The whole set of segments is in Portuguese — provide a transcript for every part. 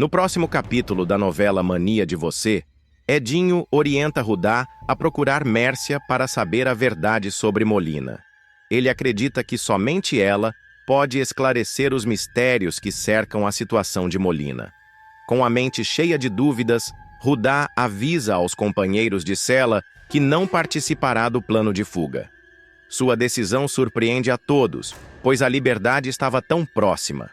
No próximo capítulo da novela Mania de Você, Edinho orienta Rudá a procurar Mércia para saber a verdade sobre Molina. Ele acredita que somente ela pode esclarecer os mistérios que cercam a situação de Molina. Com a mente cheia de dúvidas, Rudá avisa aos companheiros de cela que não participará do plano de fuga. Sua decisão surpreende a todos, pois a liberdade estava tão próxima.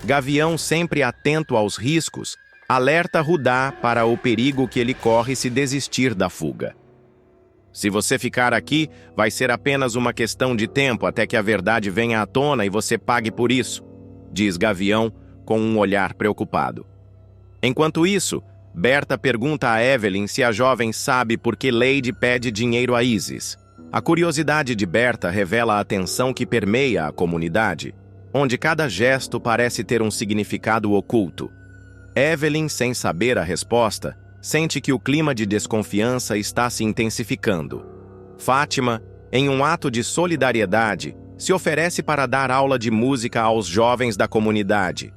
Gavião, sempre atento aos riscos, alerta Rudá para o perigo que ele corre se desistir da fuga. Se você ficar aqui, vai ser apenas uma questão de tempo até que a verdade venha à tona e você pague por isso, diz Gavião com um olhar preocupado. Enquanto isso, Berta pergunta a Evelyn se a jovem sabe por que Lady pede dinheiro a Isis. A curiosidade de Berta revela a tensão que permeia a comunidade, onde cada gesto parece ter um significado oculto. Evelyn, sem saber a resposta, sente que o clima de desconfiança está se intensificando. Fátima, em um ato de solidariedade, se oferece para dar aula de música aos jovens da comunidade.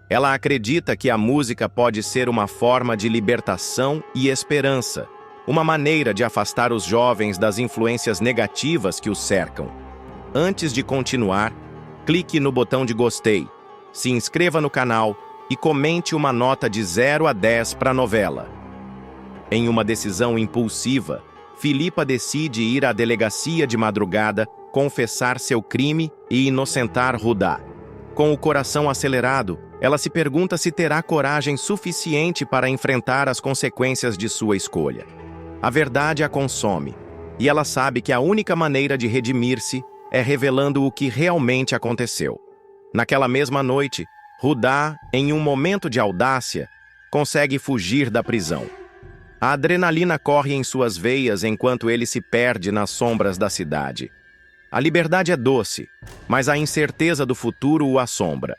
Ela acredita que a música pode ser uma forma de libertação e esperança, uma maneira de afastar os jovens das influências negativas que os cercam. Antes de continuar, clique no botão de gostei, se inscreva no canal e comente uma nota de 0 a 10 para a novela. Em uma decisão impulsiva, Filipa decide ir à delegacia de madrugada, confessar seu crime e inocentar Rudá. Com o coração acelerado, ela se pergunta se terá coragem suficiente para enfrentar as consequências de sua escolha. A verdade a consome, e ela sabe que a única maneira de redimir-se é revelando o que realmente aconteceu. Naquela mesma noite, Rudá, em um momento de audácia, consegue fugir da prisão. A adrenalina corre em suas veias enquanto ele se perde nas sombras da cidade. A liberdade é doce, mas a incerteza do futuro o assombra.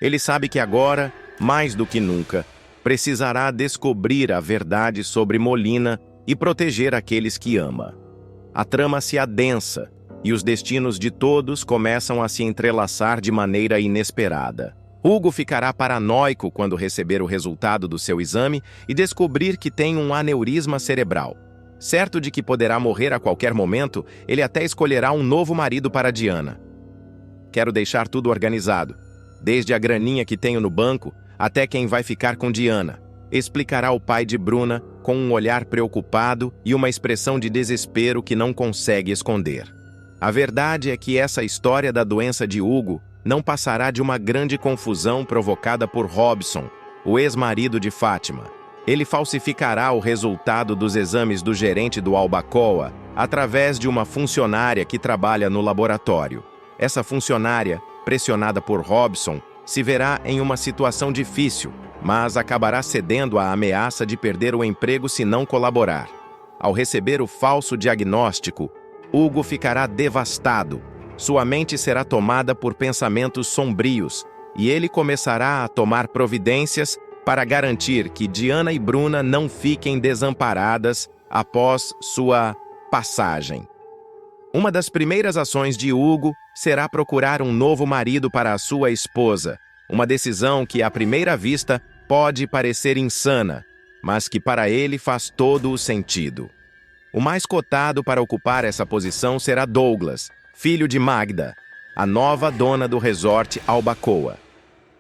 Ele sabe que agora, mais do que nunca, precisará descobrir a verdade sobre Molina e proteger aqueles que ama. A trama se adensa e os destinos de todos começam a se entrelaçar de maneira inesperada. Hugo ficará paranoico quando receber o resultado do seu exame e descobrir que tem um aneurisma cerebral. Certo de que poderá morrer a qualquer momento, ele até escolherá um novo marido para Diana. Quero deixar tudo organizado, desde a graninha que tenho no banco até quem vai ficar com Diana, explicará o pai de Bruna com um olhar preocupado e uma expressão de desespero que não consegue esconder. A verdade é que essa história da doença de Hugo não passará de uma grande confusão provocada por Robson, o ex-marido de Fátima. Ele falsificará o resultado dos exames do gerente do Albacoa através de uma funcionária que trabalha no laboratório. Essa funcionária, pressionada por Robson, se verá em uma situação difícil, mas acabará cedendo à ameaça de perder o emprego se não colaborar. Ao receber o falso diagnóstico, Hugo ficará devastado. Sua mente será tomada por pensamentos sombrios e ele começará a tomar providências para garantir que Diana e Bruna não fiquem desamparadas após sua passagem. Uma das primeiras ações de Hugo será procurar um novo marido para a sua esposa, uma decisão que, à primeira vista, pode parecer insana, mas que para ele faz todo o sentido. O mais cotado para ocupar essa posição será Douglas, filho de Magda, a nova dona do resort Albacoa.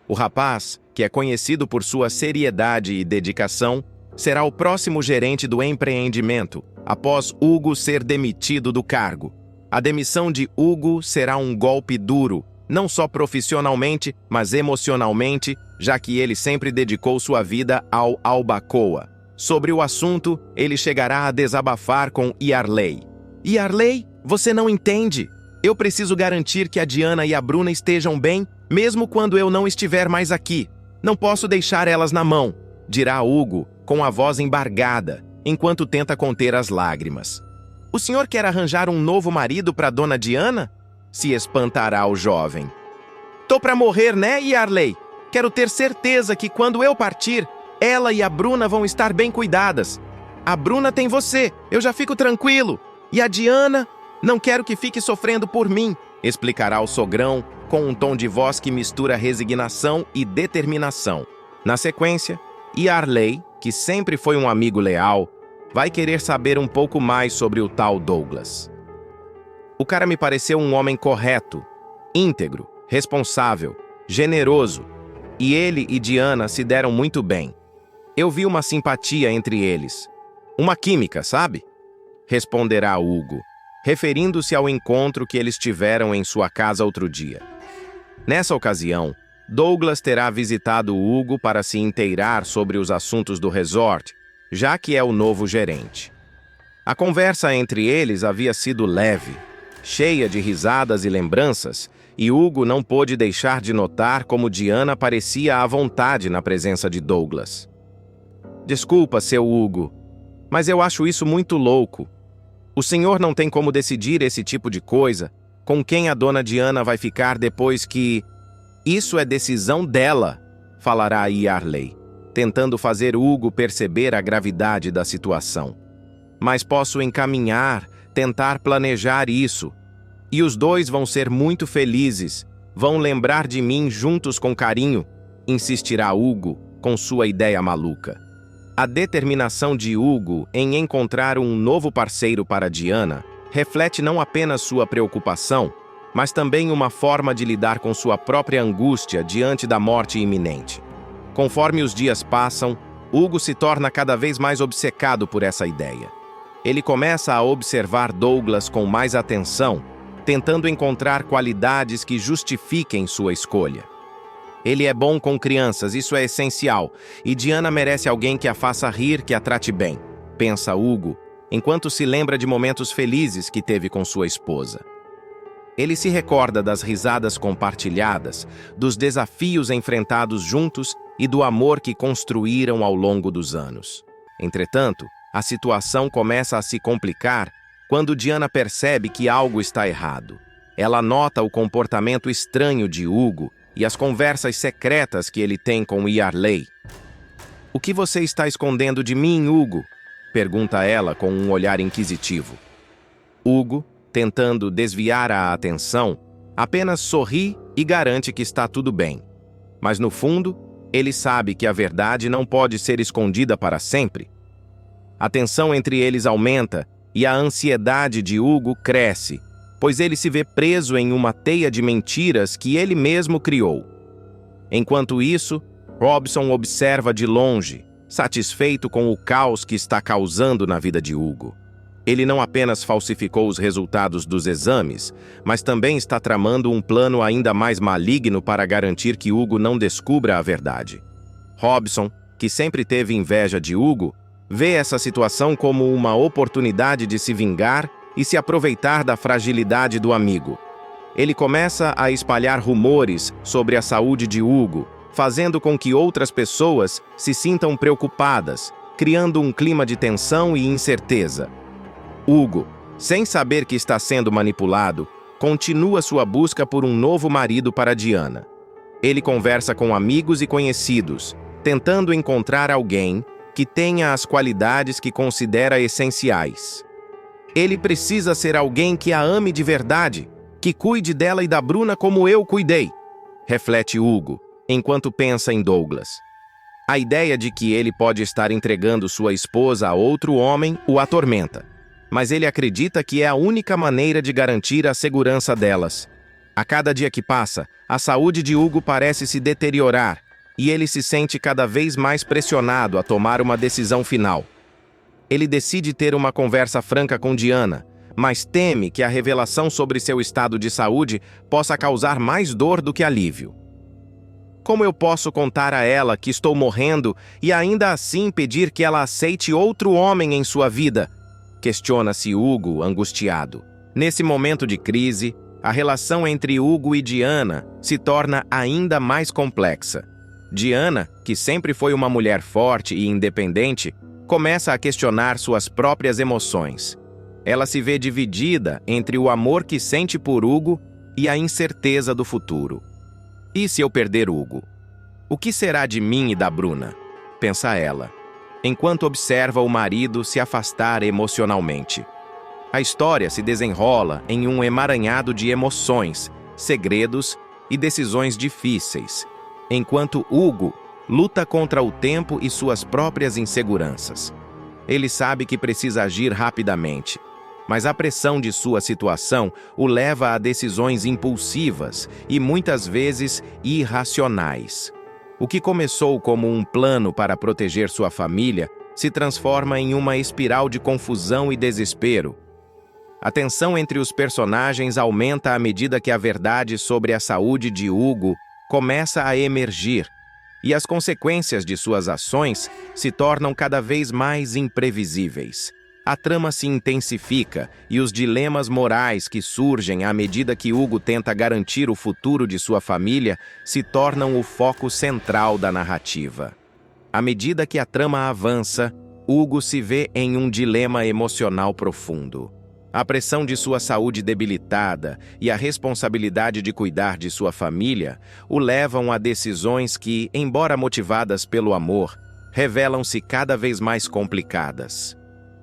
O rapaz, que é conhecido por sua seriedade e dedicação, será o próximo gerente do empreendimento, após Hugo ser demitido do cargo. A demissão de Hugo será um golpe duro, não só profissionalmente, mas emocionalmente, já que ele sempre dedicou sua vida ao Albacoa. Sobre o assunto, ele chegará a desabafar com Yarley. Yarley, você não entende. Eu preciso garantir que a Diana e a Bruna estejam bem, mesmo quando eu não estiver mais aqui. Não posso deixar elas na mão, dirá Hugo, com a voz embargada, enquanto tenta conter as lágrimas. O senhor quer arranjar um novo marido para Dona Diana? Se espantará o jovem. Tô pra morrer, né, Yarley? Quero ter certeza que quando eu partir, ela e a Bruna vão estar bem cuidadas. A Bruna tem você, eu já fico tranquilo. E a Diana, não quero que fique sofrendo por mim, explicará o sogrão com um tom de voz que mistura resignação e determinação. Na sequência, Yarley, que sempre foi um amigo leal, vai querer saber um pouco mais sobre o tal Douglas. O cara me pareceu um homem correto, íntegro, responsável, generoso, e ele e Diana se deram muito bem. Eu vi uma simpatia entre eles. Uma química, sabe? Responderá Hugo, referindo-se ao encontro que eles tiveram em sua casa outro dia. Nessa ocasião, Douglas terá visitado Hugo para se inteirar sobre os assuntos do resort, já que é o novo gerente. A conversa entre eles havia sido leve, cheia de risadas e lembranças, e Hugo não pôde deixar de notar como Diana parecia à vontade na presença de Douglas. Desculpa, seu Hugo, mas eu acho isso muito louco. O senhor não tem como decidir esse tipo de coisa, com quem a dona Diana vai ficar depois que... Isso é decisão dela, falará Yarley, tentando fazer Hugo perceber a gravidade da situação. Mas posso encaminhar, tentar planejar isso. E os dois vão ser muito felizes, vão lembrar de mim juntos com carinho, insistirá Hugo com sua ideia maluca. A determinação de Hugo em encontrar um novo parceiro para Diana reflete não apenas sua preocupação, mas também uma forma de lidar com sua própria angústia diante da morte iminente. Conforme os dias passam, Hugo se torna cada vez mais obcecado por essa ideia. Ele começa a observar Douglas com mais atenção, tentando encontrar qualidades que justifiquem sua escolha. Ele é bom com crianças, isso é essencial, e Diana merece alguém que a faça rir, que a trate bem, pensa Hugo, enquanto se lembra de momentos felizes que teve com sua esposa. Ele se recorda das risadas compartilhadas, dos desafios enfrentados juntos e do amor que construíram ao longo dos anos. Entretanto, a situação começa a se complicar quando Diana percebe que algo está errado. Ela nota o comportamento estranho de Hugo e as conversas secretas que ele tem com Yarley. "O que você está escondendo de mim, Hugo?" pergunta ela com um olhar inquisitivo. Hugo, tentando desviar a atenção, apenas sorri e garante que está tudo bem. Mas no fundo, ele sabe que a verdade não pode ser escondida para sempre. A tensão entre eles aumenta e a ansiedade de Hugo cresce, pois ele se vê preso em uma teia de mentiras que ele mesmo criou. Enquanto isso, Robson observa de longe, satisfeito com o caos que está causando na vida de Hugo. Ele não apenas falsificou os resultados dos exames, mas também está tramando um plano ainda mais maligno para garantir que Hugo não descubra a verdade. Robson, que sempre teve inveja de Hugo, vê essa situação como uma oportunidade de se vingar e se aproveitar da fragilidade do amigo. Ele começa a espalhar rumores sobre a saúde de Hugo, fazendo com que outras pessoas se sintam preocupadas, criando um clima de tensão e incerteza. Hugo, sem saber que está sendo manipulado, continua sua busca por um novo marido para Diana. Ele conversa com amigos e conhecidos, tentando encontrar alguém que tenha as qualidades que considera essenciais. Ele precisa ser alguém que a ame de verdade, que cuide dela e da Bruna como eu cuidei, reflete Hugo, enquanto pensa em Douglas. A ideia de que ele pode estar entregando sua esposa a outro homem o atormenta, mas ele acredita que é a única maneira de garantir a segurança delas. A cada dia que passa, a saúde de Hugo parece se deteriorar e ele se sente cada vez mais pressionado a tomar uma decisão final. Ele decide ter uma conversa franca com Diana, mas teme que a revelação sobre seu estado de saúde possa causar mais dor do que alívio. Como eu posso contar a ela que estou morrendo e ainda assim pedir que ela aceite outro homem em sua vida? Questiona-se Hugo, angustiado. Nesse momento de crise, a relação entre Hugo e Diana se torna ainda mais complexa. Diana, que sempre foi uma mulher forte e independente, começa a questionar suas próprias emoções. Ela se vê dividida entre o amor que sente por Hugo e a incerteza do futuro. E se eu perder Hugo? O que será de mim e da Bruna? Pensa ela, enquanto observa o marido se afastar emocionalmente. A história se desenrola em um emaranhado de emoções, segredos e decisões difíceis, enquanto Hugo luta contra o tempo e suas próprias inseguranças. Ele sabe que precisa agir rapidamente, mas a pressão de sua situação o leva a decisões impulsivas e muitas vezes irracionais. O que começou como um plano para proteger sua família se transforma em uma espiral de confusão e desespero. A tensão entre os personagens aumenta à medida que a verdade sobre a saúde de Hugo começa a emergir, e as consequências de suas ações se tornam cada vez mais imprevisíveis. A trama se intensifica e os dilemas morais que surgem à medida que Hugo tenta garantir o futuro de sua família se tornam o foco central da narrativa. À medida que a trama avança, Hugo se vê em um dilema emocional profundo. A pressão de sua saúde debilitada e a responsabilidade de cuidar de sua família o levam a decisões que, embora motivadas pelo amor, revelam-se cada vez mais complicadas.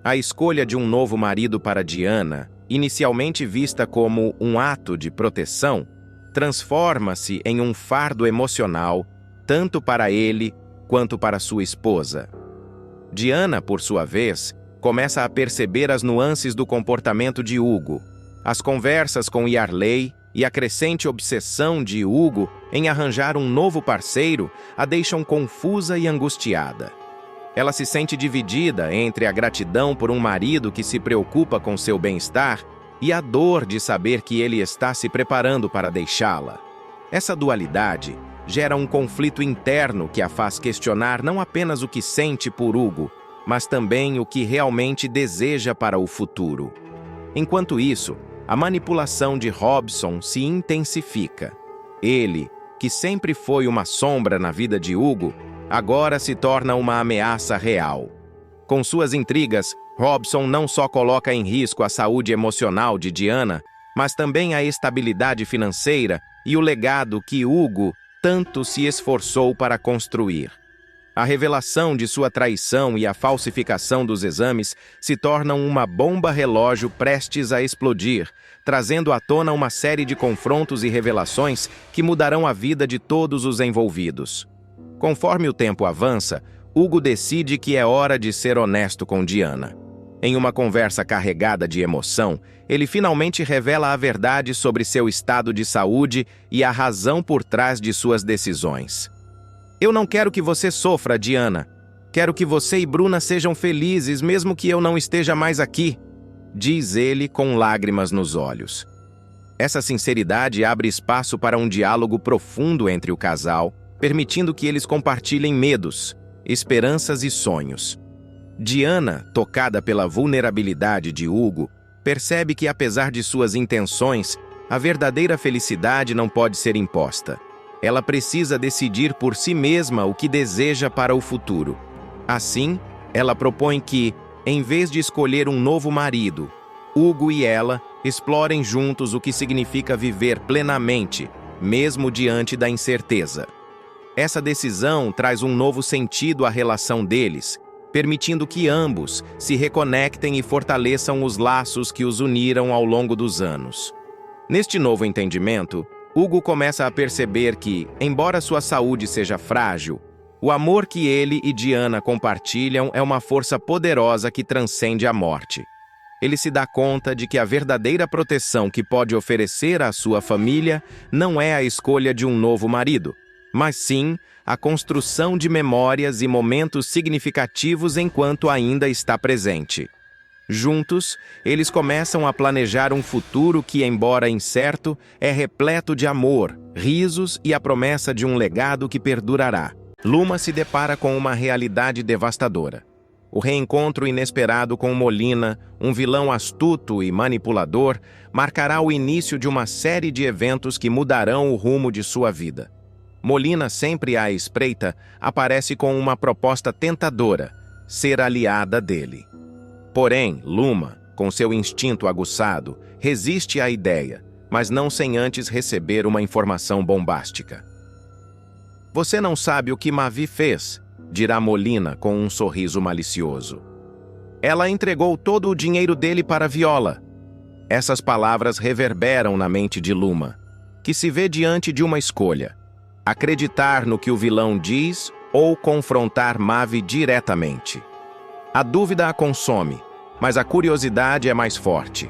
A escolha de um novo marido para Diana, inicialmente vista como um ato de proteção, transforma-se em um fardo emocional, tanto para ele quanto para sua esposa. Diana, por sua vez, começa a perceber as nuances do comportamento de Hugo. As conversas com Yarley e a crescente obsessão de Hugo em arranjar um novo parceiro a deixam confusa e angustiada. Ela se sente dividida entre a gratidão por um marido que se preocupa com seu bem-estar e a dor de saber que ele está se preparando para deixá-la. Essa dualidade gera um conflito interno que a faz questionar não apenas o que sente por Hugo, mas também o que realmente deseja para o futuro. Enquanto isso, a manipulação de Robson se intensifica. Ele, que sempre foi uma sombra na vida de Hugo, agora se torna uma ameaça real. Com suas intrigas, Robson não só coloca em risco a saúde emocional de Diana, mas também a estabilidade financeira e o legado que Hugo tanto se esforçou para construir. A revelação de sua traição e a falsificação dos exames se tornam uma bomba relógio prestes a explodir, trazendo à tona uma série de confrontos e revelações que mudarão a vida de todos os envolvidos. Conforme o tempo avança, Hugo decide que é hora de ser honesto com Diana. Em uma conversa carregada de emoção, ele finalmente revela a verdade sobre seu estado de saúde e a razão por trás de suas decisões. Eu não quero que você sofra, Diana. Quero que você e Bruna sejam felizes, mesmo que eu não esteja mais aqui, diz ele com lágrimas nos olhos. Essa sinceridade abre espaço para um diálogo profundo entre o casal, permitindo que eles compartilhem medos, esperanças e sonhos. Diana, tocada pela vulnerabilidade de Hugo, percebe que, apesar de suas intenções, a verdadeira felicidade não pode ser imposta. Ela precisa decidir por si mesma o que deseja para o futuro. Assim, ela propõe que, em vez de escolher um novo marido, Hugo e ela explorem juntos o que significa viver plenamente, mesmo diante da incerteza. Essa decisão traz um novo sentido à relação deles, permitindo que ambos se reconectem e fortaleçam os laços que os uniram ao longo dos anos. Neste novo entendimento, Hugo começa a perceber que, embora sua saúde seja frágil, o amor que ele e Diana compartilham é uma força poderosa que transcende a morte. Ele se dá conta de que a verdadeira proteção que pode oferecer à sua família não é a escolha de um novo marido, mas sim a construção de memórias e momentos significativos enquanto ainda está presente. Juntos, eles começam a planejar um futuro que, embora incerto, é repleto de amor, risos e a promessa de um legado que perdurará. Luma se depara com uma realidade devastadora. O reencontro inesperado com Molina, um vilão astuto e manipulador, marcará o início de uma série de eventos que mudarão o rumo de sua vida. Molina, sempre à espreita, aparece com uma proposta tentadora: ser aliada dele. Porém, Luma, com seu instinto aguçado, resiste à ideia, mas não sem antes receber uma informação bombástica. Você não sabe o que Mavi fez, dirá Molina com um sorriso malicioso. Ela entregou todo o dinheiro dele para Viola. Essas palavras reverberam na mente de Luma, que se vê diante de uma escolha: acreditar no que o vilão diz ou confrontar Mavi diretamente. A dúvida a consome, mas a curiosidade é mais forte.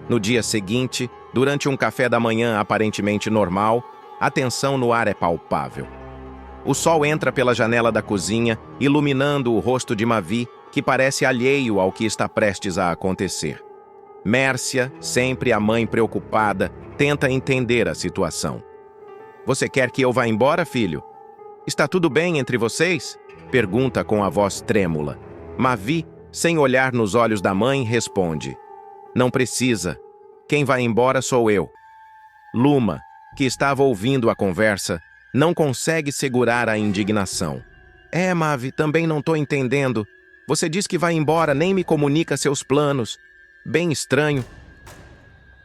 No dia seguinte, durante um café da manhã aparentemente normal, a tensão no ar é palpável. O sol entra pela janela da cozinha, iluminando o rosto de Mavi, que parece alheio ao que está prestes a acontecer. Mércia, sempre a mãe preocupada, tenta entender a situação. "Você quer que eu vá embora, filho? Está tudo bem entre vocês?" Pergunta com a voz trêmula. Mavi, sem olhar nos olhos da mãe, responde: "Não precisa. Quem vai embora sou eu." Luma, que estava ouvindo a conversa, não consegue segurar a indignação. Mavi, também não estou entendendo. Você diz que vai embora, nem me comunica seus planos. Bem estranho."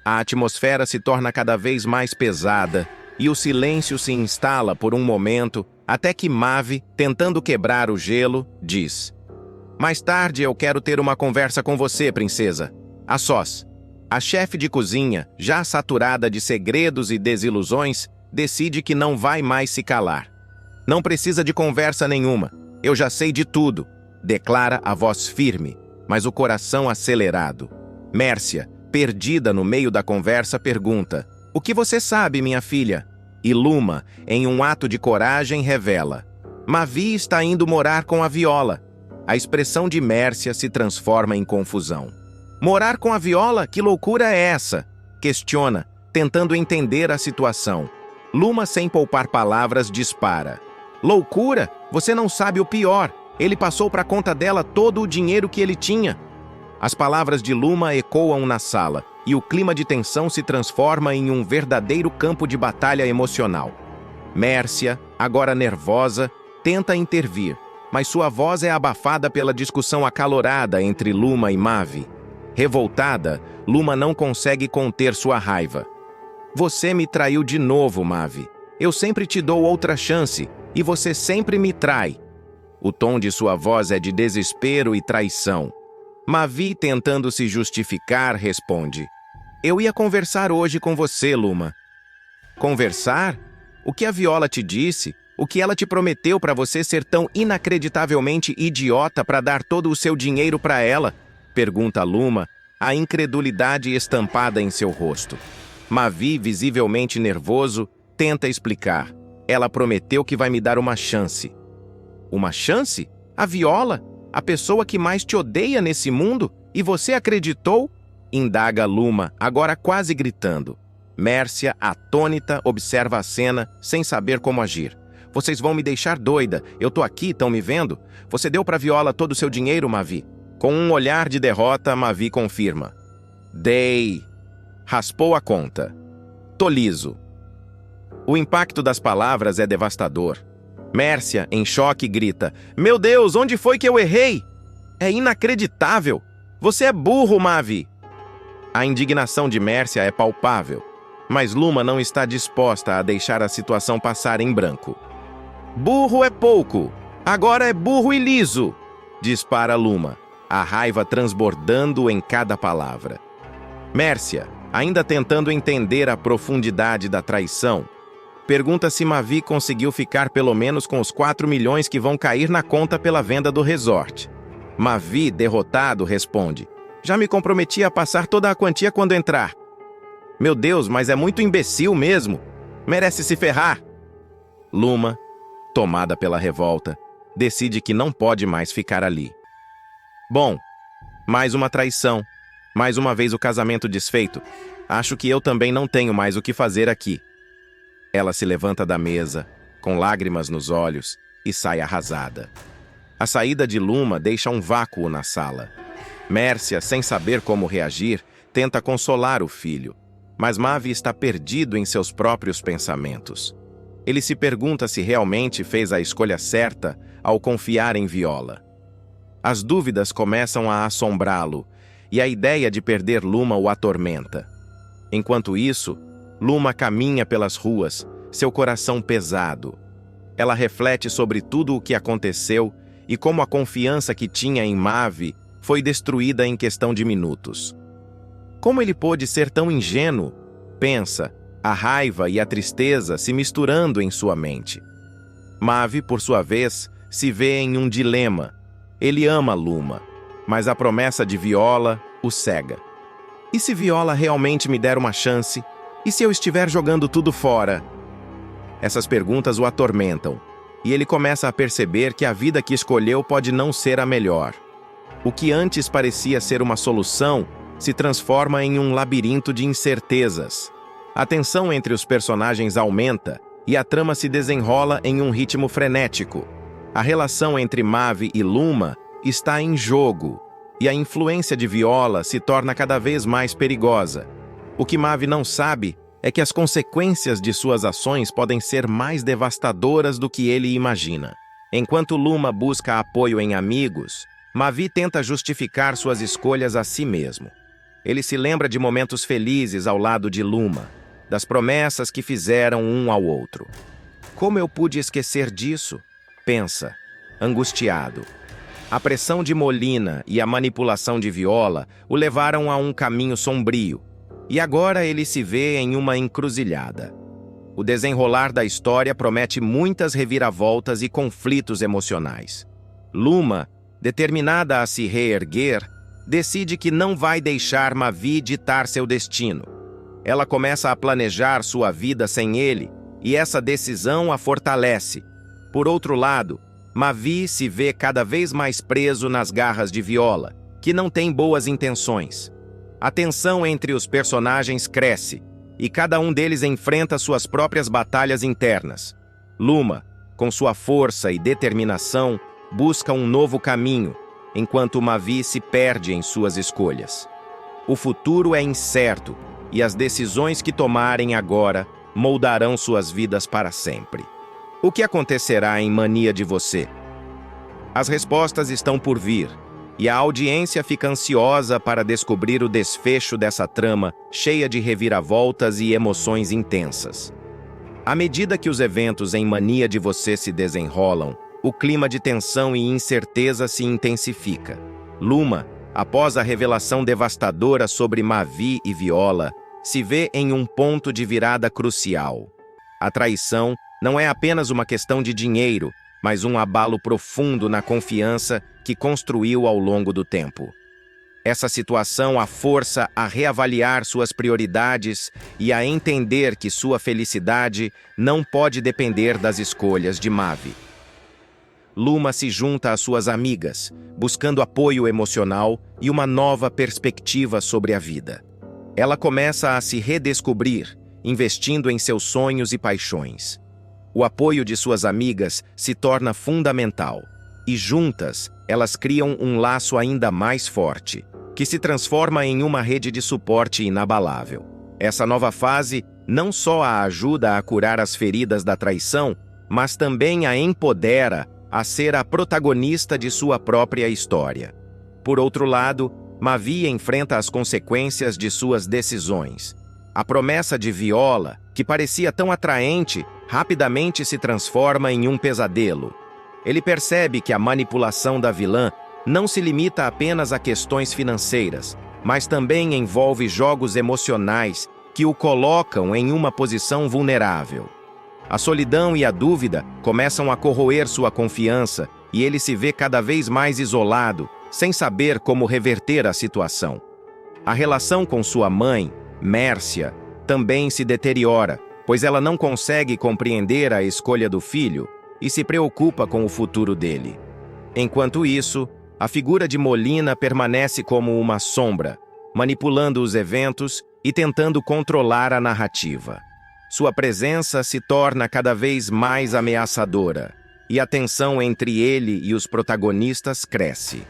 A atmosfera se torna cada vez mais pesada e o silêncio se instala por um momento, até que Mavi, tentando quebrar o gelo, diz: "Mais tarde eu quero ter uma conversa com você, princesa. A sós." A chefe de cozinha, já saturada de segredos e desilusões, decide que não vai mais se calar. "Não precisa de conversa nenhuma. Eu já sei de tudo", declara a voz firme, mas o coração acelerado. Mércia, perdida no meio da conversa, pergunta: "O que você sabe, minha filha?" E Luma, em um ato de coragem, revela: "Mavi está indo morar com a Viola." A expressão de Mércia se transforma em confusão. "Morar com a Viola? Que loucura é essa?" Questiona, tentando entender a situação. Luma, sem poupar palavras, dispara: "Loucura? Você não sabe o pior. Ele passou para a conta dela todo o dinheiro que ele tinha." As palavras de Luma ecoam na sala, e o clima de tensão se transforma em um verdadeiro campo de batalha emocional. Mércia, agora nervosa, tenta intervir, mas sua voz é abafada pela discussão acalorada entre Luma e Mavi. Revoltada, Luma não consegue conter sua raiva. "Você me traiu de novo, Mavi. Eu sempre te dou outra chance, e você sempre me trai." O tom de sua voz é de desespero e traição. Mavi, tentando se justificar, responde: "Eu ia conversar hoje com você, Luma." "Conversar? O que a Viola te disse? O que ela te prometeu para você ser tão inacreditavelmente idiota para dar todo o seu dinheiro para ela?" Pergunta Luma, a incredulidade estampada em seu rosto. Mavi, visivelmente nervoso, tenta explicar: "Ela prometeu que vai me dar uma chance." "Uma chance? A Viola? A pessoa que mais te odeia nesse mundo? E você acreditou?" Indaga Luma, agora quase gritando. Mércia, atônita, observa a cena, sem saber como agir. "Vocês vão me deixar doida. Eu tô aqui, estão me vendo? Você deu pra Viola todo o seu dinheiro, Mavi?" Com um olhar de derrota, Mavi confirma: "Dei." Raspou a conta. "Tô liso." O impacto das palavras é devastador. Mércia, em choque, grita: "Meu Deus, onde foi que eu errei? É inacreditável! Você é burro, Mavi!" A indignação de Mércia é palpável, mas Luma não está disposta a deixar a situação passar em branco. "Burro é pouco! Agora é burro e liso!" dispara Luma, a raiva transbordando em cada palavra. Mércia, ainda tentando entender a profundidade da traição, pergunta se Mavi conseguiu ficar pelo menos com os 4 milhões que vão cair na conta pela venda do resort. Mavi, derrotado, responde: "Já me comprometi a passar toda a quantia quando entrar." "Meu Deus, mas é muito imbecil mesmo. Merece se ferrar." Luma, tomada pela revolta, decide que não pode mais ficar ali. "Bom, mais uma traição. Mais uma vez o casamento desfeito. Acho que eu também não tenho mais o que fazer aqui." Ela se levanta da mesa, com lágrimas nos olhos, e sai arrasada. A saída de Luma deixa um vácuo na sala. Mércia, sem saber como reagir, tenta consolar o filho, mas Mavi está perdido em seus próprios pensamentos. Ele se pergunta se realmente fez a escolha certa ao confiar em Viola. As dúvidas começam a assombrá-lo, e a ideia de perder Luma o atormenta. Enquanto isso, Luma caminha pelas ruas, seu coração pesado. Ela reflete sobre tudo o que aconteceu e como a confiança que tinha em Mavi foi destruída em questão de minutos. Como ele pôde ser tão ingênuo? Pensa, a raiva e a tristeza se misturando em sua mente. Mavi, por sua vez, se vê em um dilema. Ele ama Luma, mas a promessa de Viola o cega. E se Viola realmente me der uma chance? E se eu estiver jogando tudo fora? Essas perguntas o atormentam, e ele começa a perceber que a vida que escolheu pode não ser a melhor. O que antes parecia ser uma solução se transforma em um labirinto de incertezas. A tensão entre os personagens aumenta e a trama se desenrola em um ritmo frenético. A relação entre Mavi e Luma está em jogo, e a influência de Viola se torna cada vez mais perigosa. O que Mavi não sabe é que as consequências de suas ações podem ser mais devastadoras do que ele imagina. Enquanto Luma busca apoio em amigos, Mavi tenta justificar suas escolhas a si mesmo. Ele se lembra de momentos felizes ao lado de Luma, das promessas que fizeram um ao outro. Como eu pude esquecer disso? Pensa, angustiado. A pressão de Molina e a manipulação de Viola o levaram a um caminho sombrio, e agora ele se vê em uma encruzilhada. O desenrolar da história promete muitas reviravoltas e conflitos emocionais. Luma, determinada a se reerguer, decide que não vai deixar Mavi ditar seu destino. Ela começa a planejar sua vida sem ele, e essa decisão a fortalece. Por outro lado, Mavi se vê cada vez mais preso nas garras de Viola, que não tem boas intenções. A tensão entre os personagens cresce, e cada um deles enfrenta suas próprias batalhas internas. Luma, com sua força e determinação, busca um novo caminho, enquanto Mavi se perde em suas escolhas. O futuro é incerto, e as decisões que tomarem agora moldarão suas vidas para sempre. O que acontecerá em Mania de Você? As respostas estão por vir, e a audiência fica ansiosa para descobrir o desfecho dessa trama cheia de reviravoltas e emoções intensas. À medida que os eventos em Mania de Você se desenrolam, o clima de tensão e incerteza se intensifica. Luma, após a revelação devastadora sobre Mavi e Viola, se vê em um ponto de virada crucial. A traição não é apenas uma questão de dinheiro, mas um abalo profundo na confiança que construiu ao longo do tempo. Essa situação a força a reavaliar suas prioridades e a entender que sua felicidade não pode depender das escolhas de Mavi. Luma se junta às suas amigas, buscando apoio emocional e uma nova perspectiva sobre a vida. Ela começa a se redescobrir, investindo em seus sonhos e paixões. O apoio de suas amigas se torna fundamental, e juntas, elas criam um laço ainda mais forte, que se transforma em uma rede de suporte inabalável. Essa nova fase não só a ajuda a curar as feridas da traição, mas também a empodera a ser a protagonista de sua própria história. Por outro lado, Mavi enfrenta as consequências de suas decisões. A promessa de Viola, que parecia tão atraente, rapidamente se transforma em um pesadelo. Ele percebe que a manipulação da vilã não se limita apenas a questões financeiras, mas também envolve jogos emocionais que o colocam em uma posição vulnerável. A solidão e a dúvida começam a corroer sua confiança e ele se vê cada vez mais isolado, sem saber como reverter a situação. A relação com sua mãe, Mércia, também se deteriora, pois ela não consegue compreender a escolha do filho e se preocupa com o futuro dele. Enquanto isso, a figura de Molina permanece como uma sombra, manipulando os eventos e tentando controlar a narrativa. Sua presença se torna cada vez mais ameaçadora, e a tensão entre ele e os protagonistas cresce.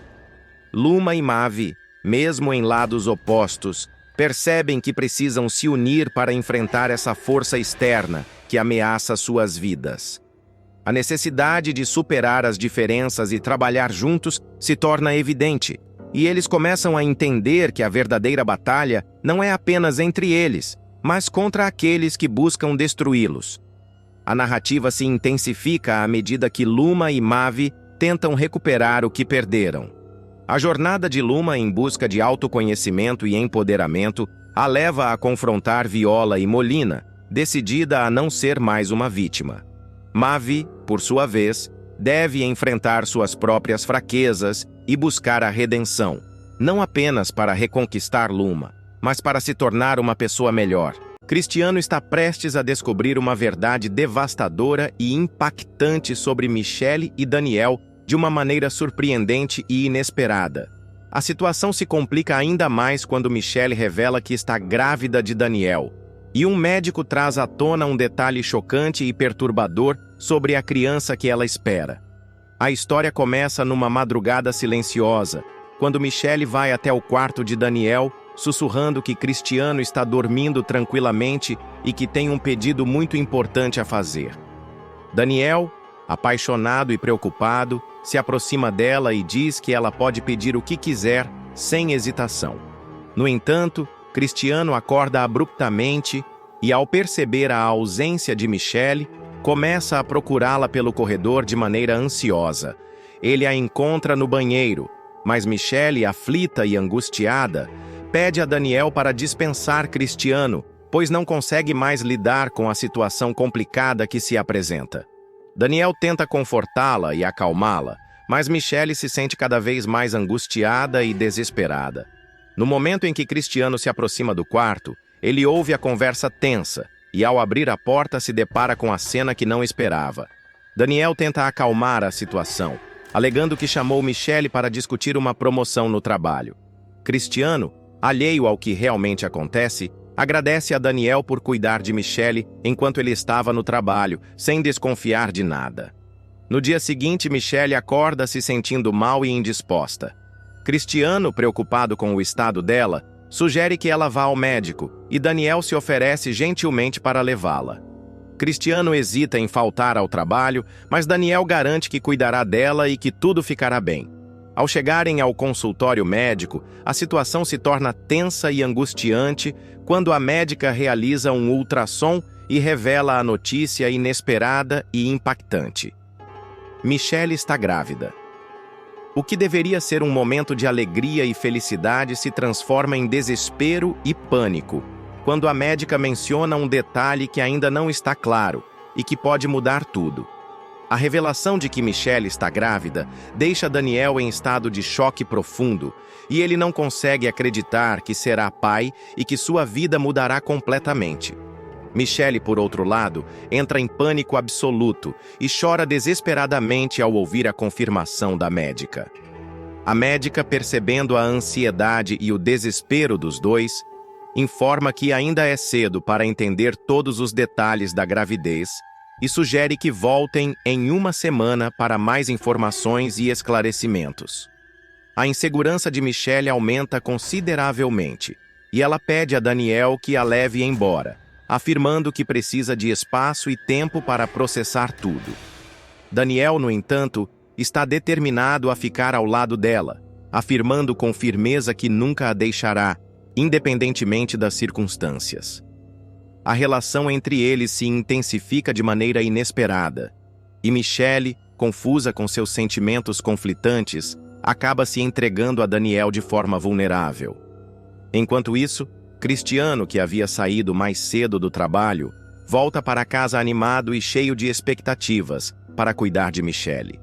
Luma e Mavi, mesmo em lados opostos, percebem que precisam se unir para enfrentar essa força externa que ameaça suas vidas. A necessidade de superar as diferenças e trabalhar juntos se torna evidente, e eles começam a entender que a verdadeira batalha não é apenas entre eles, mas contra aqueles que buscam destruí-los. A narrativa se intensifica à medida que Luma e Mavi tentam recuperar o que perderam. A jornada de Luma em busca de autoconhecimento e empoderamento a leva a confrontar Viola e Molina, decidida a não ser mais uma vítima. Mavi, por sua vez, deve enfrentar suas próprias fraquezas e buscar a redenção, não apenas para reconquistar Luma, mas para se tornar uma pessoa melhor. Cristiano está prestes a descobrir uma verdade devastadora e impactante sobre Michelle e Daniel de uma maneira surpreendente e inesperada. A situação se complica ainda mais quando Michelle revela que está grávida de Daniel, e um médico traz à tona um detalhe chocante e perturbador sobre a criança que ela espera. A história começa numa madrugada silenciosa, quando Michelle vai até o quarto de Daniel, sussurrando que Cristiano está dormindo tranquilamente e que tem um pedido muito importante a fazer. Daniel, apaixonado e preocupado, se aproxima dela e diz que ela pode pedir o que quiser, sem hesitação. No entanto, Cristiano acorda abruptamente e, ao perceber a ausência de Michelle, começa a procurá-la pelo corredor de maneira ansiosa. Ele a encontra no banheiro, mas Michelle, aflita e angustiada, pede a Daniel para dispensar Cristiano, pois não consegue mais lidar com a situação complicada que se apresenta. Daniel tenta confortá-la e acalmá-la, mas Michelle se sente cada vez mais angustiada e desesperada. No momento em que Cristiano se aproxima do quarto, ele ouve a conversa tensa e, ao abrir a porta, se depara com a cena que não esperava. Daniel tenta acalmar a situação, alegando que chamou Michelle para discutir uma promoção no trabalho. Cristiano, alheio ao que realmente acontece, agradece a Daniel por cuidar de Michelle enquanto ele estava no trabalho, sem desconfiar de nada. No dia seguinte, Michelle acorda se sentindo mal e indisposta. Cristiano, preocupado com o estado dela, sugere que ela vá ao médico e Daniel se oferece gentilmente para levá-la. Cristiano hesita em faltar ao trabalho, mas Daniel garante que cuidará dela e que tudo ficará bem. Ao chegarem ao consultório médico, a situação se torna tensa e angustiante quando a médica realiza um ultrassom e revela a notícia inesperada e impactante. Michelle está grávida. O que deveria ser um momento de alegria e felicidade se transforma em desespero e pânico, quando a médica menciona um detalhe que ainda não está claro e que pode mudar tudo. A revelação de que Michelle está grávida deixa Daniel em estado de choque profundo e ele não consegue acreditar que será pai e que sua vida mudará completamente. Michelle, por outro lado, entra em pânico absoluto e chora desesperadamente ao ouvir a confirmação da médica. A médica, percebendo a ansiedade e o desespero dos dois, informa que ainda é cedo para entender todos os detalhes da gravidez e sugere que voltem em uma semana para mais informações e esclarecimentos. A insegurança de Michelle aumenta consideravelmente e ela pede a Daniel que a leve embora, afirmando que precisa de espaço e tempo para processar tudo. Daniel, no entanto, está determinado a ficar ao lado dela, afirmando com firmeza que nunca a deixará, independentemente das circunstâncias. A relação entre eles se intensifica de maneira inesperada, e Michelle, confusa com seus sentimentos conflitantes, acaba se entregando a Daniel de forma vulnerável. Enquanto isso, Cristiano, que havia saído mais cedo do trabalho, volta para casa animado e cheio de expectativas para cuidar de Michelle.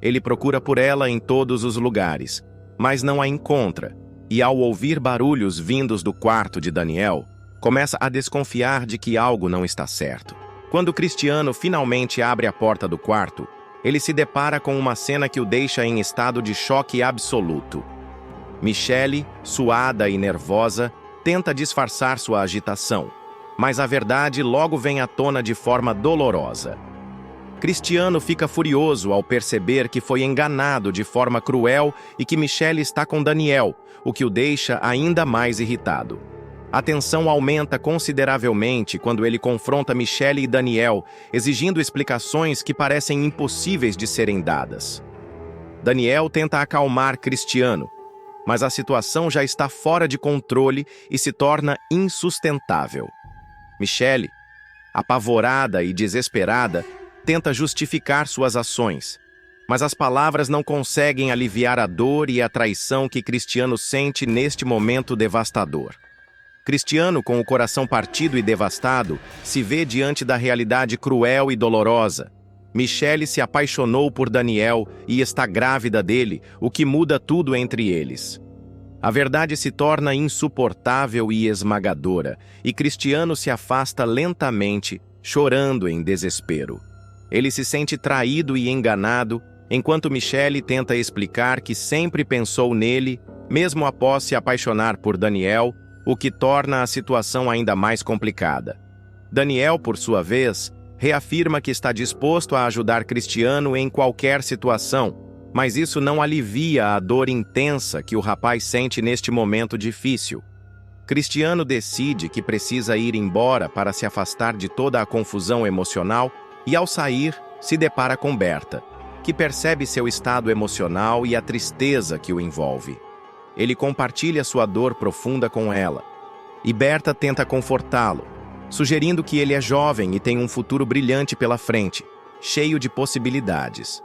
Ele procura por ela em todos os lugares, mas não a encontra, e ao ouvir barulhos vindos do quarto de Daniel, começa a desconfiar de que algo não está certo. Quando Cristiano finalmente abre a porta do quarto, ele se depara com uma cena que o deixa em estado de choque absoluto. Michelle, suada e nervosa, tenta disfarçar sua agitação, mas a verdade logo vem à tona de forma dolorosa. Cristiano fica furioso ao perceber que foi enganado de forma cruel e que Michelle está com Daniel, o que o deixa ainda mais irritado. A tensão aumenta consideravelmente quando ele confronta Michelle e Daniel, exigindo explicações que parecem impossíveis de serem dadas. Daniel tenta acalmar Cristiano, mas a situação já está fora de controle e se torna insustentável. Michelle, apavorada e desesperada, tenta justificar suas ações, mas as palavras não conseguem aliviar a dor e a traição que Cristiano sente neste momento devastador. Cristiano, com o coração partido e devastado, se vê diante da realidade cruel e dolorosa. Michelle se apaixonou por Daniel e está grávida dele, o que muda tudo entre eles. A verdade se torna insuportável e esmagadora, e Cristiano se afasta lentamente, chorando em desespero. Ele se sente traído e enganado, enquanto Michelle tenta explicar que sempre pensou nele, mesmo após se apaixonar por Daniel, o que torna a situação ainda mais complicada. Daniel, por sua vez, reafirma que está disposto a ajudar Cristiano em qualquer situação, mas isso não alivia a dor intensa que o rapaz sente neste momento difícil. Cristiano decide que precisa ir embora para se afastar de toda a confusão emocional e, ao sair, se depara com Berta, que percebe seu estado emocional e a tristeza que o envolve. Ele compartilha sua dor profunda com ela, e Berta tenta confortá-lo, sugerindo que ele é jovem e tem um futuro brilhante pela frente, cheio de possibilidades.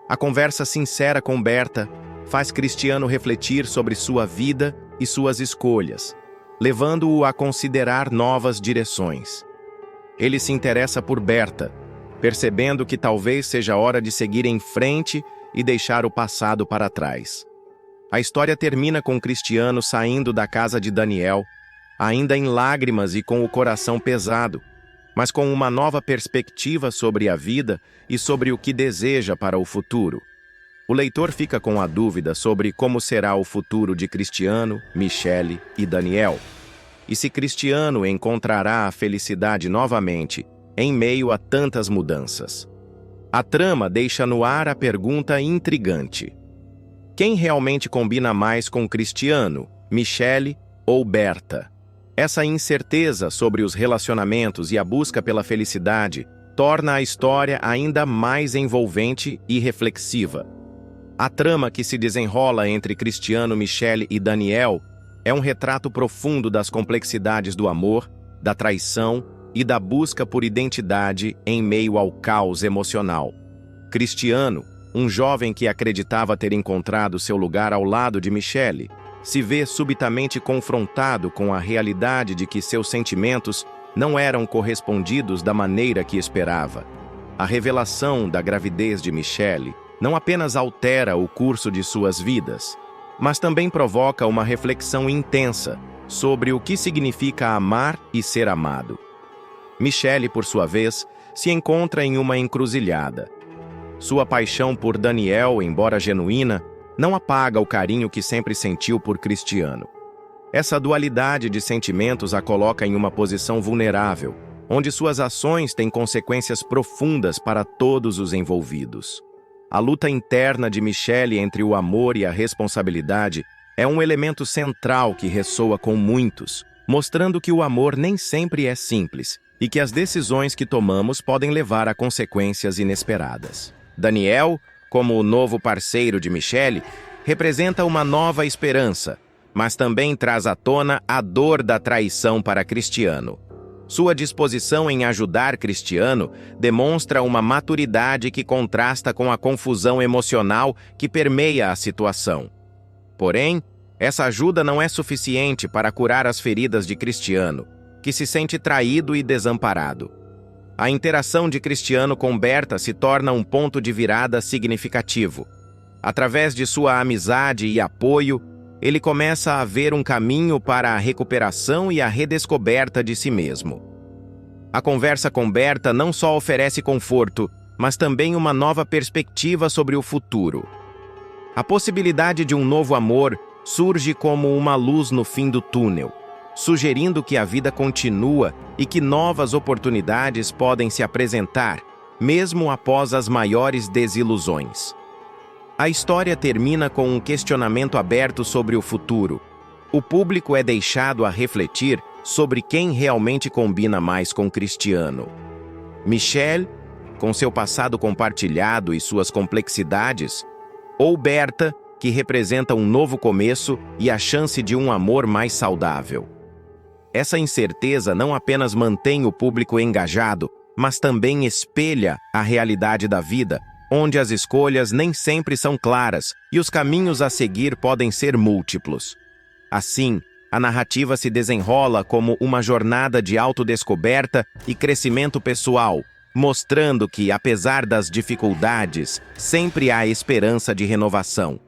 A conversa sincera com Berta faz Cristiano refletir sobre sua vida e suas escolhas, levando-o a considerar novas direções. Ele se interessa por Berta, percebendo que talvez seja hora de seguir em frente e deixar o passado para trás. A história termina com Cristiano saindo da casa de Daniel, ainda em lágrimas e com o coração pesado, mas com uma nova perspectiva sobre a vida e sobre o que deseja para o futuro. O leitor fica com a dúvida sobre como será o futuro de Cristiano, Michelle e Daniel, e se Cristiano encontrará a felicidade novamente em meio a tantas mudanças. A trama deixa no ar a pergunta intrigante: quem realmente combina mais com Cristiano, Michelle ou Berta? Essa incerteza sobre os relacionamentos e a busca pela felicidade torna a história ainda mais envolvente e reflexiva. A trama que se desenrola entre Cristiano, Michelle e Daniel é um retrato profundo das complexidades do amor, da traição e da busca por identidade em meio ao caos emocional. Cristiano, um jovem que acreditava ter encontrado seu lugar ao lado de Michelle, se vê subitamente confrontado com a realidade de que seus sentimentos não eram correspondidos da maneira que esperava. A revelação da gravidez de Michelle não apenas altera o curso de suas vidas, mas também provoca uma reflexão intensa sobre o que significa amar e ser amado. Michelle, por sua vez, se encontra em uma encruzilhada. Sua paixão por Daniel, embora genuína, não apaga o carinho que sempre sentiu por Cristiano. Essa dualidade de sentimentos a coloca em uma posição vulnerável, onde suas ações têm consequências profundas para todos os envolvidos. A luta interna de Michelle entre o amor e a responsabilidade é um elemento central que ressoa com muitos, mostrando que o amor nem sempre é simples e que as decisões que tomamos podem levar a consequências inesperadas. Daniel, como o novo parceiro de Michelle, representa uma nova esperança, mas também traz à tona a dor da traição para Cristiano. Sua disposição em ajudar Cristiano demonstra uma maturidade que contrasta com a confusão emocional que permeia a situação. Porém, essa ajuda não é suficiente para curar as feridas de Cristiano, que se sente traído e desamparado. A interação de Cristiano com Berta se torna um ponto de virada significativo. Através de sua amizade e apoio, ele começa a ver um caminho para a recuperação e a redescoberta de si mesmo. A conversa com Berta não só oferece conforto, mas também uma nova perspectiva sobre o futuro. A possibilidade de um novo amor surge como uma luz no fim do túnel, sugerindo que a vida continua e que novas oportunidades podem se apresentar, mesmo após as maiores desilusões. A história termina com um questionamento aberto sobre o futuro. O público é deixado a refletir sobre quem realmente combina mais com Cristiano. Michelle, com seu passado compartilhado e suas complexidades, ou Berta, que representa um novo começo e a chance de um amor mais saudável. Essa incerteza não apenas mantém o público engajado, mas também espelha a realidade da vida, onde as escolhas nem sempre são claras e os caminhos a seguir podem ser múltiplos. Assim, a narrativa se desenrola como uma jornada de autodescoberta e crescimento pessoal, mostrando que, apesar das dificuldades, sempre há esperança de renovação.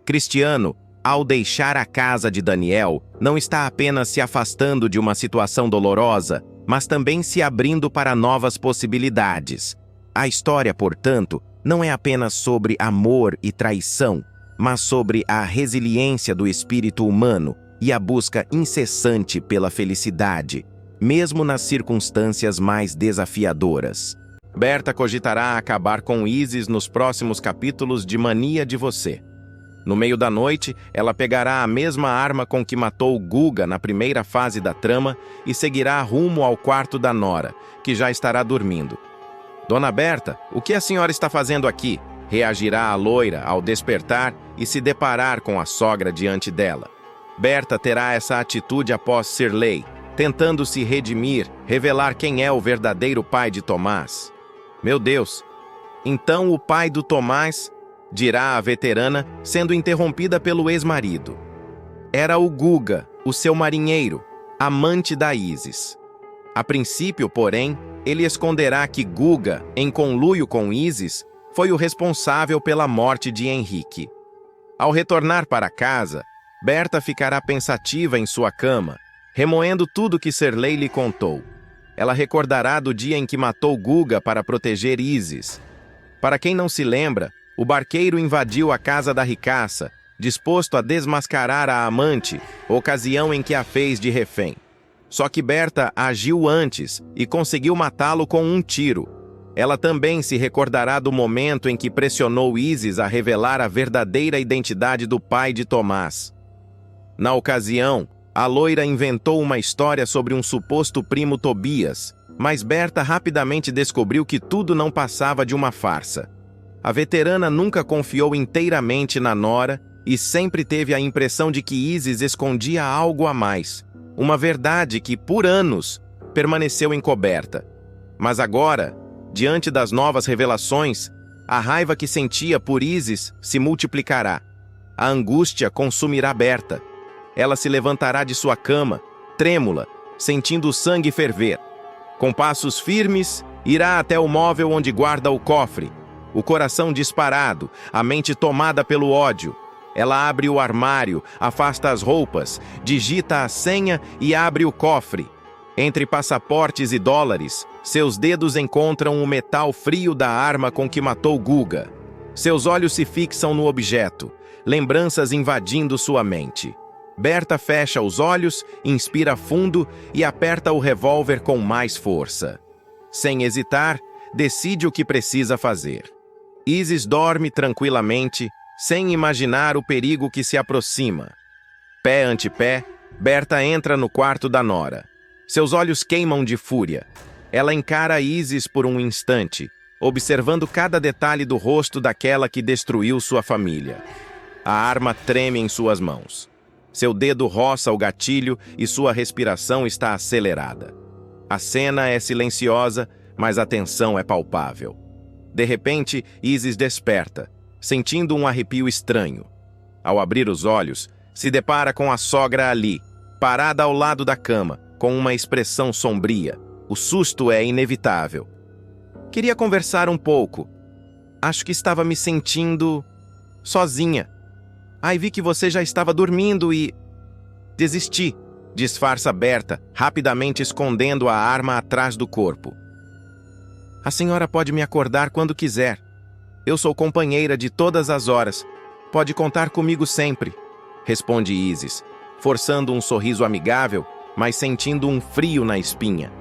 Cristiano, ao deixar a casa de Daniel, não está apenas se afastando de uma situação dolorosa, mas também se abrindo para novas possibilidades. A história, portanto, não é apenas sobre amor e traição, mas sobre a resiliência do espírito humano e a busca incessante pela felicidade, mesmo nas circunstâncias mais desafiadoras. Berta cogitará acabar com Isis nos próximos capítulos de Mania de Você. No meio da noite, ela pegará a mesma arma com que matou Guga na primeira fase da trama e seguirá rumo ao quarto da Nora, que já estará dormindo. Dona Berta, o que a senhora está fazendo aqui? Reagirá a loira ao despertar e se deparar com a sogra diante dela. Berta terá essa atitude após Shirley, tentando se redimir, revelar quem é o verdadeiro pai de Tomás. Meu Deus! Então o pai do Tomás, dirá a veterana, sendo interrompida pelo ex-marido. Era o Guga, o seu marinheiro, amante da Isis. A princípio, porém, ele esconderá que Guga, em conluio com Isis, foi o responsável pela morte de Henrique. Ao retornar para casa, Berta ficará pensativa em sua cama, remoendo tudo que Shirley lhe contou. Ela recordará do dia em que matou Guga para proteger Isis. Para quem não se lembra, o barqueiro invadiu a casa da ricaça, disposto a desmascarar a amante, ocasião em que a fez de refém. Só que Berta agiu antes e conseguiu matá-lo com um tiro. Ela também se recordará do momento em que pressionou Isis a revelar a verdadeira identidade do pai de Tomás. Na ocasião, a loira inventou uma história sobre um suposto primo Tobias, mas Berta rapidamente descobriu que tudo não passava de uma farsa. A veterana nunca confiou inteiramente na Nora e sempre teve a impressão de que Isis escondia algo a mais, uma verdade que, por anos, permaneceu encoberta. Mas agora, diante das novas revelações, a raiva que sentia por Isis se multiplicará. A angústia consumirá Berta. Ela se levantará de sua cama, trêmula, sentindo o sangue ferver. Com passos firmes, irá até o móvel onde guarda o cofre. O coração disparado, a mente tomada pelo ódio. Ela abre o armário, afasta as roupas, digita a senha e abre o cofre. Entre passaportes e dólares, seus dedos encontram o metal frio da arma com que matou Guga. Seus olhos se fixam no objeto, lembranças invadindo sua mente. Berta fecha os olhos, inspira fundo e aperta o revólver com mais força. Sem hesitar, decide o que precisa fazer. Isis dorme tranquilamente, sem imaginar o perigo que se aproxima. Pé ante pé, Berta entra no quarto da Nora. Seus olhos queimam de fúria. Ela encara Isis por um instante, observando cada detalhe do rosto daquela que destruiu sua família. A arma treme em suas mãos. Seu dedo roça o gatilho e sua respiração está acelerada. A cena é silenciosa, mas a tensão é palpável. De repente, Isis desperta, sentindo um arrepio estranho. Ao abrir os olhos, se depara com a sogra ali, parada ao lado da cama, com uma expressão sombria. O susto é inevitável. Queria conversar um pouco. Acho que estava me sentindo sozinha. Ai, vi que você já estava dormindo e... Desisti, disfarça Berta, rapidamente escondendo a arma atrás do corpo. A senhora pode me acordar quando quiser. Eu sou companheira de todas as horas. Pode contar comigo sempre, responde Isis, forçando um sorriso amigável, mas sentindo um frio na espinha.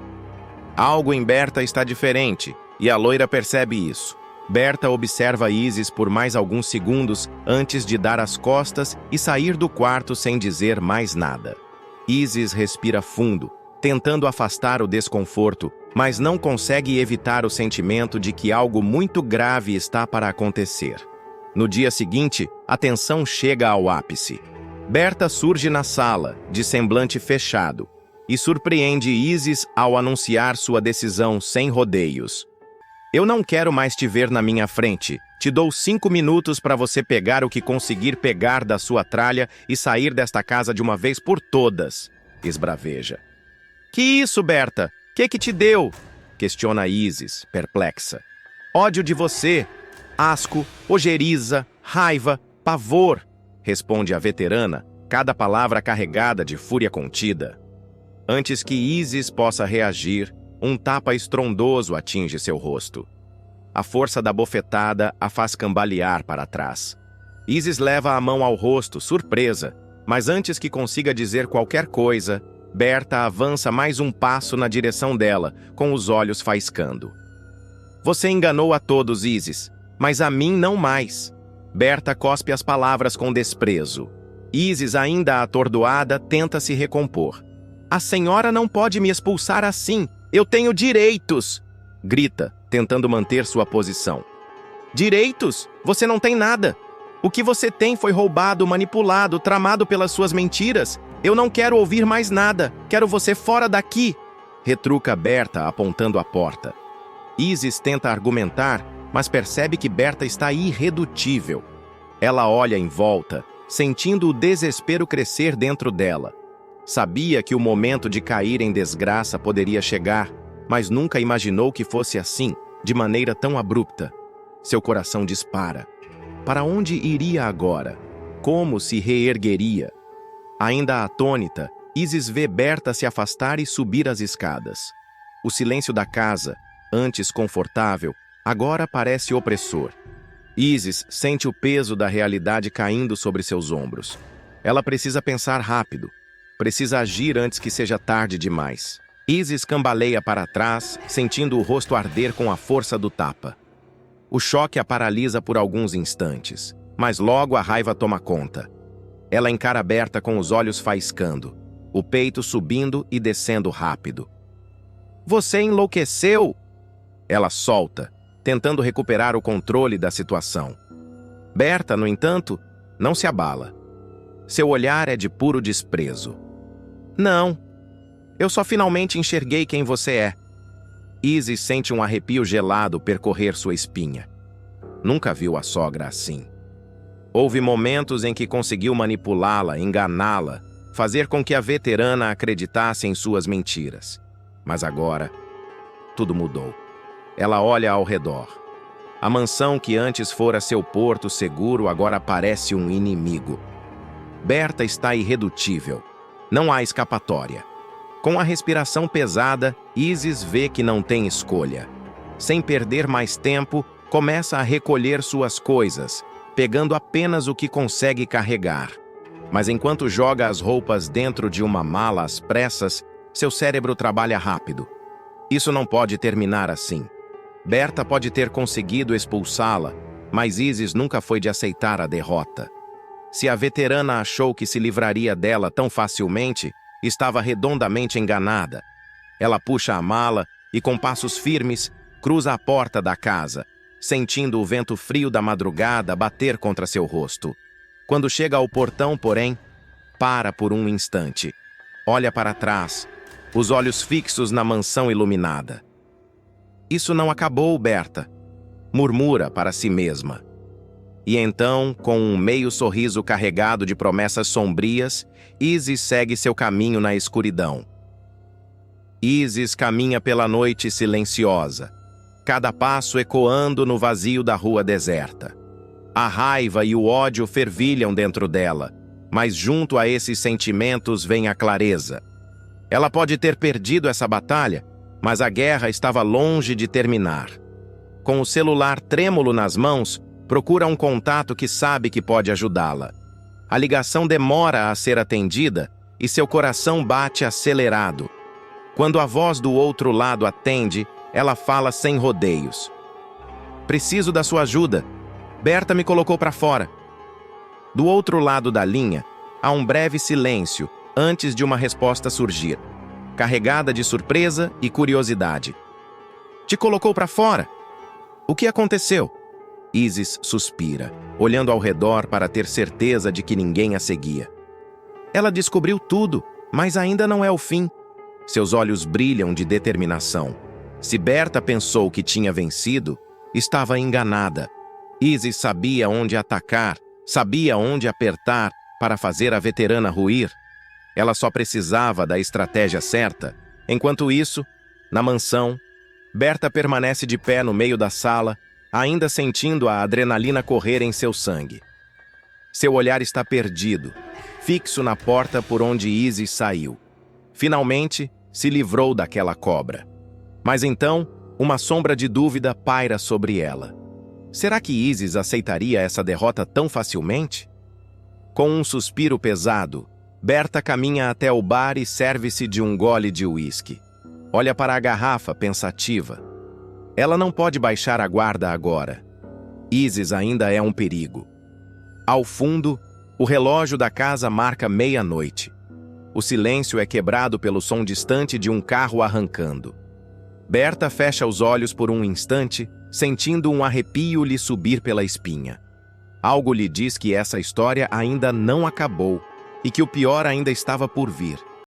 Algo em Berta está diferente, e a loira percebe isso. Berta observa Isis por mais alguns segundos antes de dar as costas e sair do quarto sem dizer mais nada. Isis respira fundo, tentando afastar o desconforto, mas não consegue evitar o sentimento de que algo muito grave está para acontecer. No dia seguinte, a tensão chega ao ápice. Berta surge na sala, de semblante fechado, e surpreende Isis ao anunciar sua decisão sem rodeios. Eu não quero mais te ver na minha frente. Te dou 5 minutos para você pegar o que conseguir pegar da sua tralha e sair desta casa de uma vez por todas, esbraveja. Que isso, Berta? Que te deu? Questiona Isis, perplexa. Ódio de você. Asco, ojeriza, raiva, pavor, responde a veterana, cada palavra carregada de fúria contida. Antes que Isis possa reagir, um tapa estrondoso atinge seu rosto. A força da bofetada a faz cambalear para trás. Isis leva a mão ao rosto, surpresa, mas antes que consiga dizer qualquer coisa, Berta avança mais um passo na direção dela, com os olhos faiscando. Você enganou a todos, Isis, mas a mim não mais. Berta cospe as palavras com desprezo. Isis, ainda atordoada, tenta se recompor. A senhora não pode me expulsar assim. Eu tenho direitos! Grita, tentando manter sua posição. Direitos? Você não tem nada. O que você tem foi roubado, manipulado, tramado pelas suas mentiras. Eu não quero ouvir mais nada. Quero você fora daqui! Retruca Berta, apontando a porta. Isis tenta argumentar, mas percebe que Berta está irredutível. Ela olha em volta, sentindo o desespero crescer dentro dela. Sabia que o momento de cair em desgraça poderia chegar, mas nunca imaginou que fosse assim, de maneira tão abrupta. Seu coração dispara. Para onde iria agora? Como se reergueria? Ainda atônita, Isis vê Berta se afastar e subir as escadas. O silêncio da casa, antes confortável, agora parece opressor. Isis sente o peso da realidade caindo sobre seus ombros. Ela precisa pensar rápido. Precisa agir antes que seja tarde demais. Isis cambaleia para trás, sentindo o rosto arder com a força do tapa. O choque a paralisa por alguns instantes, mas logo a raiva toma conta. Ela encara Berta com os olhos faiscando, o peito subindo e descendo rápido. Você enlouqueceu! Ela solta, tentando recuperar o controle da situação. Berta, no entanto, não se abala. Seu olhar é de puro desprezo. Não, eu só finalmente enxerguei quem você é. Isis sente um arrepio gelado percorrer sua espinha. Nunca viu a sogra assim. Houve momentos em que conseguiu manipulá-la, enganá-la, fazer com que a veterana acreditasse em suas mentiras. Mas agora, tudo mudou. Ela olha ao redor. A mansão que antes fora seu porto seguro agora parece um inimigo. Berta está irredutível. Não há escapatória. Com a respiração pesada, Isis vê que não tem escolha. Sem perder mais tempo, começa a recolher suas coisas, pegando apenas o que consegue carregar. Mas enquanto joga as roupas dentro de uma mala às pressas, seu cérebro trabalha rápido. Isso não pode terminar assim. Berta pode ter conseguido expulsá-la, mas Isis nunca foi de aceitar a derrota. Se a veterana achou que se livraria dela tão facilmente, estava redondamente enganada. Ela puxa a mala e, com passos firmes, cruza a porta da casa, sentindo o vento frio da madrugada bater contra seu rosto. Quando chega ao portão, porém, para por um instante. Olha para trás, os olhos fixos na mansão iluminada. Isso não acabou, Berta, murmura para si mesma. E então, com um meio sorriso carregado de promessas sombrias, Isis segue seu caminho na escuridão. Isis caminha pela noite silenciosa, cada passo ecoando no vazio da rua deserta. A raiva e o ódio fervilham dentro dela, mas junto a esses sentimentos vem a clareza. Ela pode ter perdido essa batalha, mas a guerra estava longe de terminar. Com o celular trêmulo nas mãos, procura um contato que sabe que pode ajudá-la. A ligação demora a ser atendida e seu coração bate acelerado. Quando a voz do outro lado atende, ela fala sem rodeios. Preciso da sua ajuda. Berta me colocou para fora. Do outro lado da linha, há um breve silêncio antes de uma resposta surgir, carregada de surpresa e curiosidade. Te colocou para fora? O que aconteceu? Isis suspira, olhando ao redor para ter certeza de que ninguém a seguia. Ela descobriu tudo, mas ainda não é o fim. Seus olhos brilham de determinação. Se Berta pensou que tinha vencido, estava enganada. Isis sabia onde atacar, sabia onde apertar para fazer a veterana ruir. Ela só precisava da estratégia certa. Enquanto isso, na mansão, Berta permanece de pé no meio da sala, ainda sentindo a adrenalina correr em seu sangue. Seu olhar está perdido, fixo na porta por onde Isis saiu. Finalmente, se livrou daquela cobra. Mas então, uma sombra de dúvida paira sobre ela. Será que Isis aceitaria essa derrota tão facilmente? Com um suspiro pesado, Berta caminha até o bar e serve-se de um gole de uísque. Olha para a garrafa, pensativa. Ela não pode baixar a guarda agora. Isis ainda é um perigo. Ao fundo, o relógio da casa marca meia-noite. O silêncio é quebrado pelo som distante de um carro arrancando. Berta fecha os olhos por um instante, sentindo um arrepio lhe subir pela espinha. Algo lhe diz que essa história ainda não acabou e que o pior ainda estava por vir.